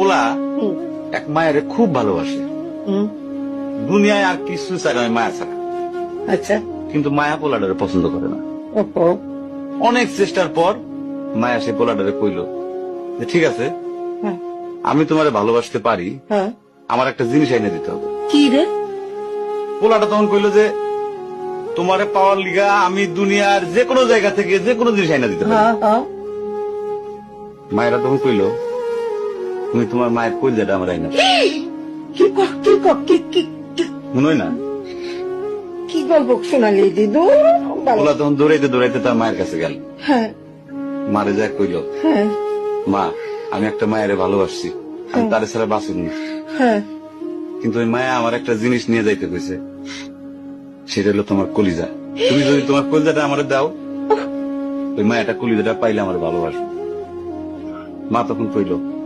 পোলা এক মায়ের খুব ভালোবাসে, দুনিয়ায় আর কিছু চাই না মায়া ছাড়া। আচ্ছা। কিন্তু মায়া পোলাডারে পছন্দ করে না। ওহো। অনেক চেষ্টার পর মায়া সে পোলাডারে কইল যে ঠিক আছে, হ্যাঁ। আমি তোমারে ভালোবাসতে পারি, হ্যাঁ। আমার একটা জিনিস এনে দিতে হবে। কি রে? পোলাটা তখন কইল যে তোমারে পাওয়ার লিগা আমি দুনিয়ার যে কোনো জায়গা থেকে যে কোনো জিনিস এনে দিতে পারি। হ্যাঁ হ্যাঁ। মায়েরা তখন কইল তুমি তোমার মায়ের কইলজাটা আমার আইনা কি ক- কি ক- কি কি কি- মনে হয় না। কি গল্প শোনালি দিদু? পোলা তখন দৌড়াইতে দৌড়াইতে তার মায়ের কাছে গেল, হ্যাঁ মারে যায় কইল হ্যাঁ মা আমি একটা মায়ের ভালোবাসছি, আমি তার ছাড়া বাঁচুন না, হ্যাঁ। কিন্তু ওই মায়া আমার একটা জিনিস নিয়ে যাইতে কইছে, সেটা হলো তোমার কলিজা। তুমি যদি তোমার কলিজাটা আমার দাও, ওই মায়াটা কলিজাটা পাইলে আমার ভালোবাসবে। মা তখন কইল